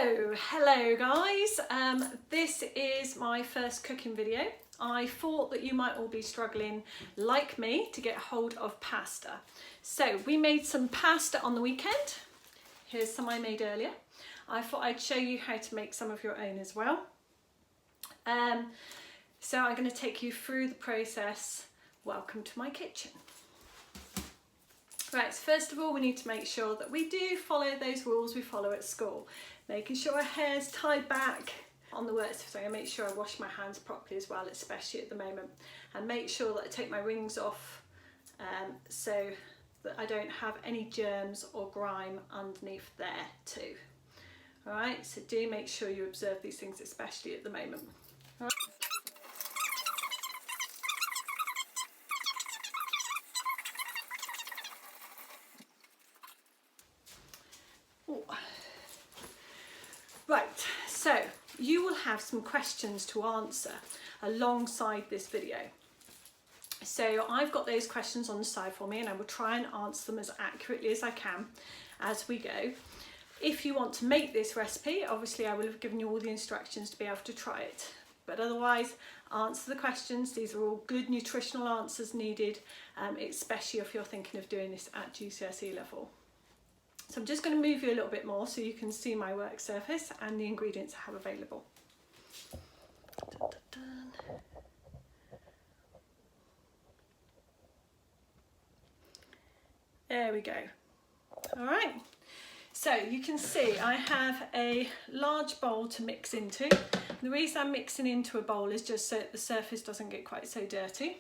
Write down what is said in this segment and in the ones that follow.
Hello guys, this is my first cooking video. I thought that you might all be struggling like me to get hold of pasta. So we made some pasta on the weekend. Here's some I made earlier. I thought I'd show you how to make some of your own as well. So I'm going to take you through the process. Welcome to my kitchen. Right, so first of all we need to make sure that we do follow those rules we follow at school. Making sure our hair's tied back on the work surface. I'm going to make sure I wash my hands properly as well, especially at the moment. And make sure that I take my rings off so that I don't have any germs or grime underneath there too. Alright, so do make sure you observe these things, especially at the moment. All right. Right, so you will have some questions to answer alongside this video. So I've got those questions on the side for me and I will try and answer them as accurately as I can as we go. If you want to make this recipe, obviously I will have given you all the instructions to be able to try it. But otherwise, answer the questions. These are all good nutritional answers needed, especially if you're thinking of doing this at GCSE level. So I'm just going to move you a little bit more so you can see my work surface and the ingredients I have available. Dun, dun, dun. There we go. All right. So you can see I have a large bowl to mix into. The reason I'm mixing into a bowl is just so that the surface doesn't get quite so dirty.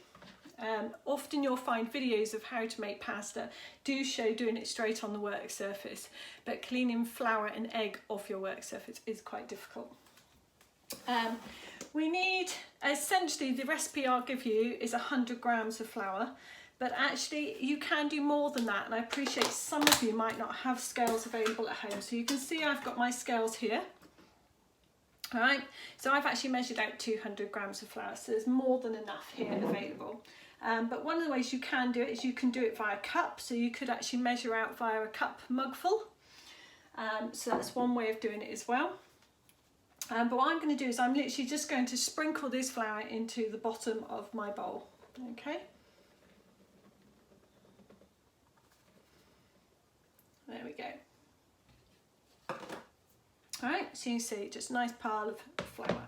Often you'll find videos of how to make pasta do show doing it straight on the work surface, but cleaning flour and egg off your work surface is quite difficult. We need, essentially the recipe I'll give you is 100 grams of flour, but actually you can do more than that, and I appreciate some of you might not have scales available at home. So you can see I've got my scales here. All right, so I've actually measured out 200 grams of flour, so there's more than enough here available. But one of the ways you can do it is you can do it via cup, so you could actually measure out via a cup mugful. So that's one way of doing it as well. But what I'm going to do is I'm literally just going to sprinkle this flour into the bottom of my bowl. Okay. There we go. Alright, so you see just a nice pile of flour.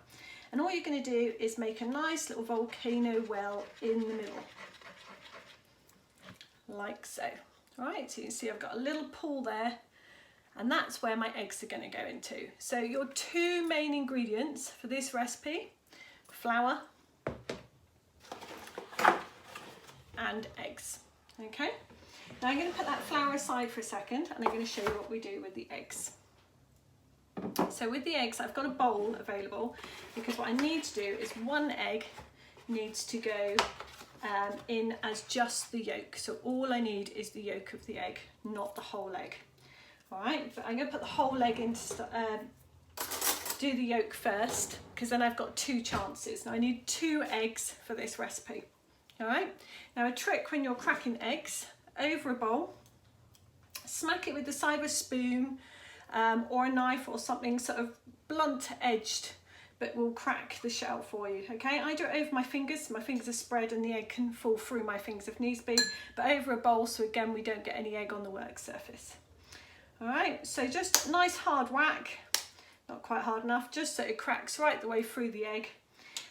And all you're going to do is make a nice little volcano well in the middle. Like so. Alright, so you see I've got a little pool there, and that's where my eggs are going to go into. So your two main ingredients for this recipe, flour and eggs. Okay, now I'm going to put that flour aside for a second and I'm going to show you what we do with the eggs. So with the eggs, I've got a bowl available because what I need to do is one egg needs to go in as just the yolk. So all I need is the yolk of the egg, not the whole egg. All right, but I'm going to put the whole egg in to do the yolk first, because then I've got two chances. Now I need 2 eggs for this recipe. All right, now a trick when you're cracking eggs over a bowl, smack it with the side of a spoon or a knife or something sort of blunt edged, but will crack the shell for you. Okay, I do it over my fingers, so my fingers are spread and the egg can fall through my fingers if needs be, but over a bowl so again we don't get any egg on the work surface. All right, so just a nice hard whack, not quite hard enough, just so it cracks right the way through the egg,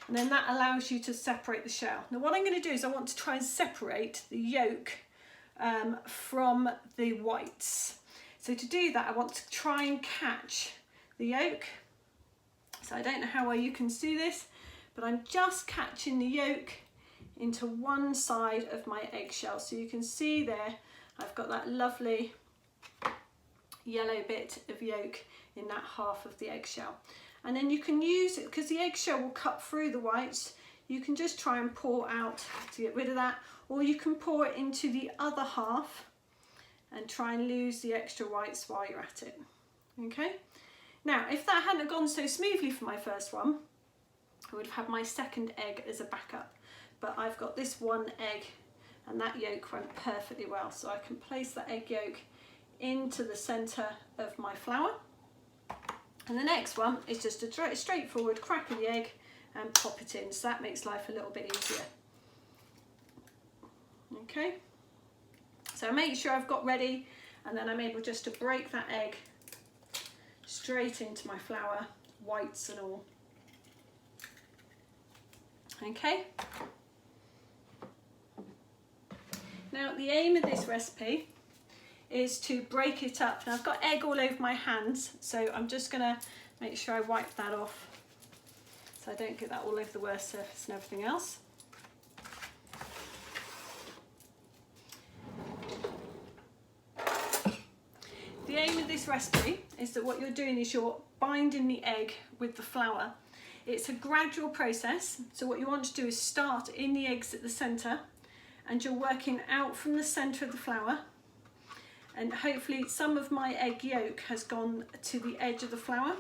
and then that allows you to separate the shell. Now what I'm going to do is I want to try and separate the yolk from the whites. So to do that, I want to try and catch the yolk. So I don't know how well you can see this, but I'm just catching the yolk into one side of my eggshell. So you can see there, I've got that lovely yellow bit of yolk in that half of the eggshell. And then you can use it, because the eggshell will cut through the whites, you can just try and pour out to get rid of that, or you can pour it into the other half and try and lose the extra whites while you're at it. Okay, now if that hadn't gone so smoothly for my first one, I would have had my second egg as a backup, but I've got this one egg and that yolk went perfectly well, so I can place that egg yolk into the center of my flour. And the next one is just a straightforward crack of the egg and pop it in. So that makes life a little bit easier. Okay, so I make sure I've got ready, and then I'm able just to break that egg straight into my flour, whites and all. Okay. Now the aim of this recipe is to break it up. Now I've got egg all over my hands, so I'm just going to make sure I wipe that off so I don't get that all over the work surface and everything else. The aim of this recipe is that what you're doing is you're binding the egg with the flour. It's a gradual process, so what you want to do is start in the eggs at the centre, and you're working out from the centre of the flour, and hopefully some of my egg yolk has gone to the edge of the flour,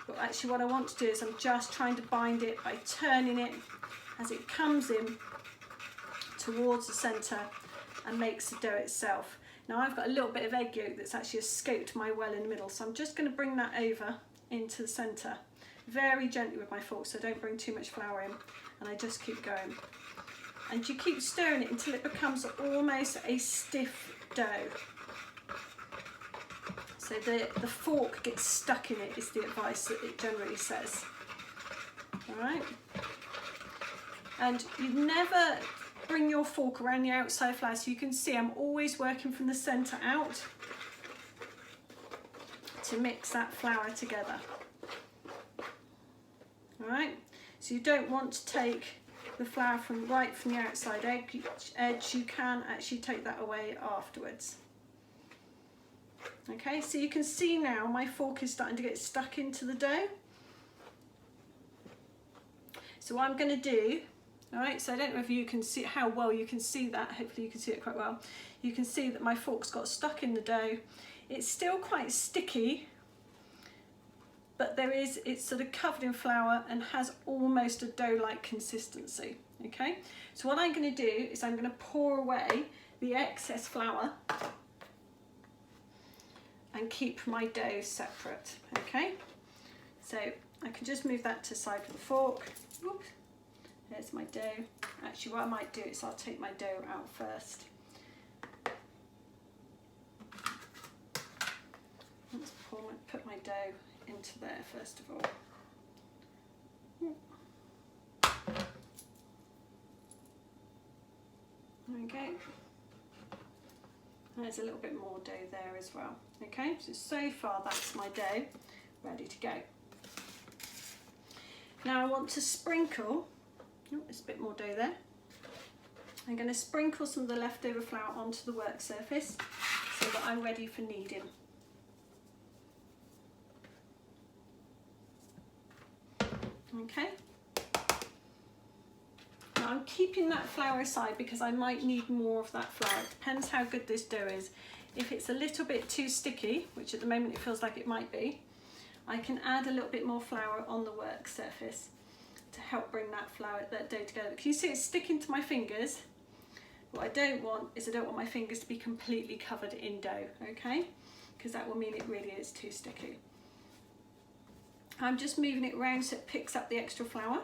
but actually what I want to do is I'm just trying to bind it by turning it as it comes in towards the centre and makes the dough itself. Now I've got a little bit of egg yolk that's actually escaped my well in the middle, so I'm just going to bring that over into the centre very gently with my fork, so don't bring too much flour in, and I just keep going. And you keep stirring it until it becomes almost a stiff dough. So the fork gets stuck in it is the advice that it generally says. Alright? And you never bring your fork around the outside flour, so you can see I'm always working from the centre out to mix that flour together. Alright? So you don't want to take the flour from the outside edge, you can actually take that away afterwards. Okay, so you can see now my fork is starting to get stuck into the dough. So what I'm going to do, alright, so I don't know if you can see how well you can see that, hopefully you can see it quite well. You can see that my fork's got stuck in the dough. It's still quite sticky, but it's sort of covered in flour and has almost a dough-like consistency. Okay, so what I'm going to do is I'm going to pour away the excess flour and keep my dough separate. Okay, so I can just move that to the side with the fork. Oops. There's my dough. Actually, what I might do is I'll take my dough out first. Let's put my dough into there first of all. Okay. There's a little bit more dough there as well. Okay, so far that's my dough ready to go. Now I want to sprinkle, there's a bit more dough there. I'm going to sprinkle some of the leftover flour onto the work surface so that I'm ready for kneading. Okay. Now I'm keeping that flour aside because I might need more of that flour. It depends how good this dough is. If it's a little bit too sticky, which at the moment it feels like it might be, I can add a little bit more flour on the work surface to help bring that dough together. Because you see it's sticking to my fingers. What I don't want is I don't want my fingers to be completely covered in dough, okay? Because that will mean it really is too sticky. I'm just moving it around so it picks up the extra flour.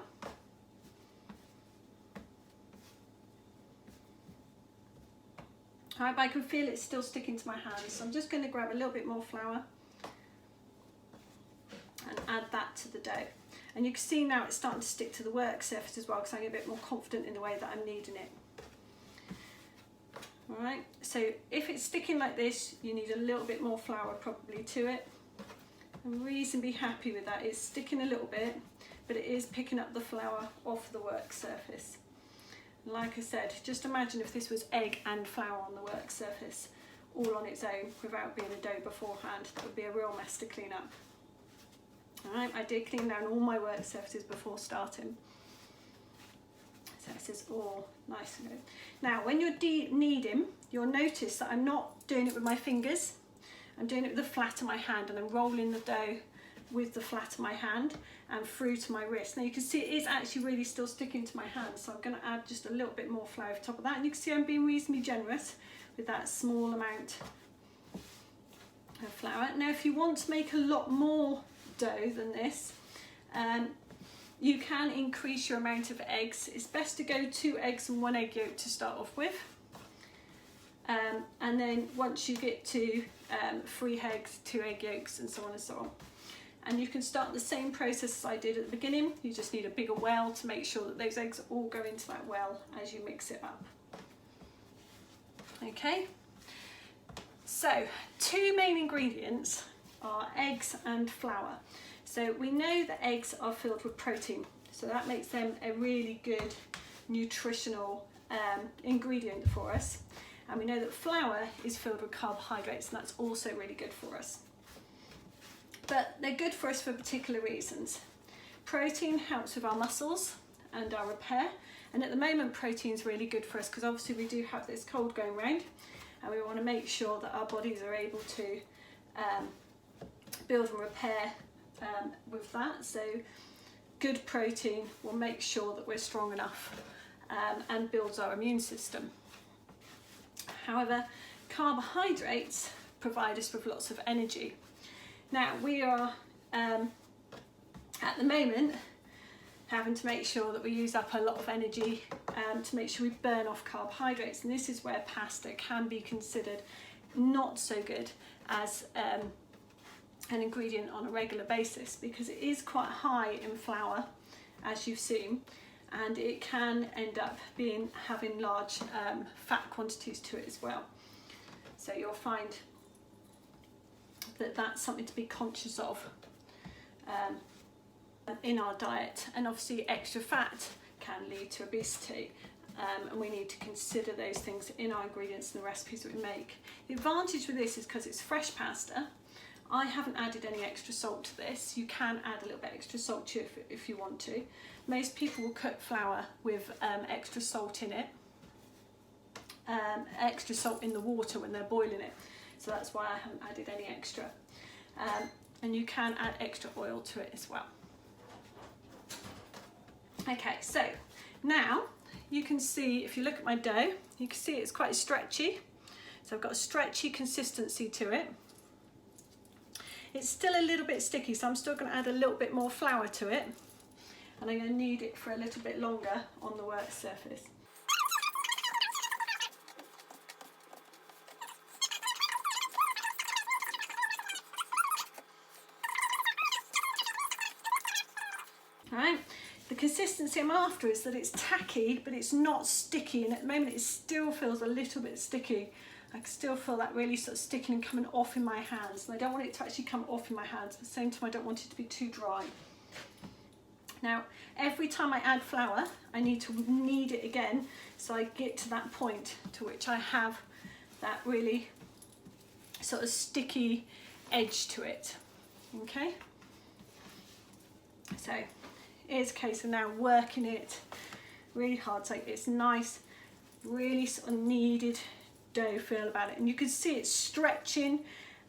Alright, but I can feel it still sticking to my hands, so I'm just going to grab a little bit more flour and add that to the dough. And you can see now it's starting to stick to the work surface as well, because I'm a bit more confident in the way that I'm kneading it. Alright, so if it's sticking like this, you need a little bit more flour probably to it. I'm reasonably happy with that. It's sticking a little bit, but it is picking up the flour off the work surface. Like I said, just imagine if this was egg and flour on the work surface, all on its own, without being a dough beforehand. That would be a real mess to clean up. Alright, I did clean down all my work surfaces before starting. So this is all nice and good. Now, when you're kneading, you'll notice that I'm not doing it with my fingers. I'm doing it with the flat of my hand, and I'm rolling the dough with the flat of my hand and through to my wrist. Now you can see it is actually really still sticking to my hand, so I'm going to add just a little bit more flour over top of that, and you can see I'm being reasonably generous with that small amount of flour. Now if you want to make a lot more dough than this. You can increase your amount of eggs. It's best to go 2 eggs and 1 egg yolk to start off with. And then once you get to 3 eggs, 2 egg yolks, and so on and so on. And you can start the same process as I did at the beginning. You just need a bigger well to make sure that those eggs all go into that well as you mix it up. Okay, so 2 main ingredients are eggs and flour. So we know that eggs are filled with protein, so that makes them a really good nutritional ingredient for us. And we know that flour is filled with carbohydrates, and that's also really good for us. But they're good for us for particular reasons. Protein helps with our muscles and our repair. And at the moment, protein is really good for us because obviously we do have this cold going round, and we want to make sure that our bodies are able to build and repair with that. So good protein will make sure that we're strong enough and builds our immune system. However, carbohydrates provide us with lots of energy. Now we are at the moment having to make sure that we use up a lot of energy to make sure we burn off carbohydrates, and this is where pasta can be considered not so good as an ingredient on a regular basis, because it is quite high in flour, as you've seen, and it can end up having large fat quantities to it as well. So you'll find that that's something to be conscious of in our diet. And obviously extra fat can lead to obesity, and we need to consider those things in our ingredients and the recipes that we make. The advantage with this is because it's fresh pasta. I haven't added any extra salt to this. You can add a little bit extra salt to it if you want to. Most people will cook flour with extra salt in it, extra salt in the water when they're boiling it. So that's why I haven't added any extra. And you can add extra oil to it as well. Okay, so now you can see, if you look at my dough, you can see it's quite stretchy. So I've got a stretchy consistency to it. It's still a little bit sticky, so I'm still going to add a little bit more flour to it. And I'm going to knead it for a little bit longer on the work surface. Alright, the consistency I'm after is that it's tacky, but it's not sticky, and at the moment it still feels a little bit sticky. I can still feel that really sort of sticking and coming off in my hands, and I don't want it to actually come off in my hands. At the same time, I don't want it to be too dry. Now, every time I add flour, I need to knead it again, so I get to that point to which I have that really sort of sticky edge to it. Okay? So here's a case of now working it really hard, so it's nice, really sort of kneaded dough feel about it, and you can see it's stretching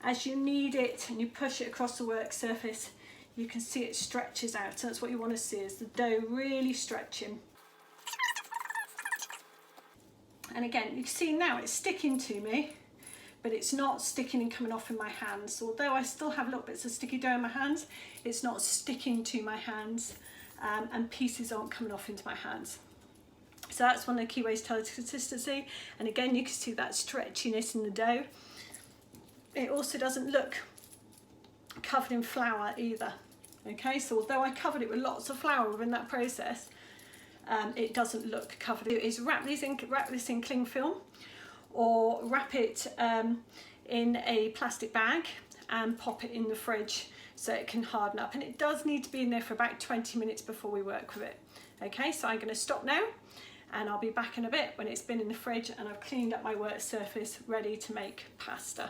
as you knead it and you push it across the work surface. You can see it stretches out, so that's what you want to see, is the dough really stretching. And again, you can see now it's sticking to me, but it's not sticking and coming off in my hands. So although I still have little bits of sticky dough in my hands, it's not sticking to my hands, and pieces aren't coming off into my hands. So that's one of the key ways to tell the consistency. And again, you can see that stretchiness in the dough. It also doesn't look covered in flour either. Okay, so although I covered it with lots of flour within that process, it doesn't look covered. Is wrap this in cling film, or wrap it in a plastic bag and pop it in the fridge so it can harden up. And it does need to be in there for about 20 minutes before we work with it. Okay, so I'm going to stop now, and I'll be back in a bit when it's been in the fridge and I've cleaned up my work surface ready to make pasta.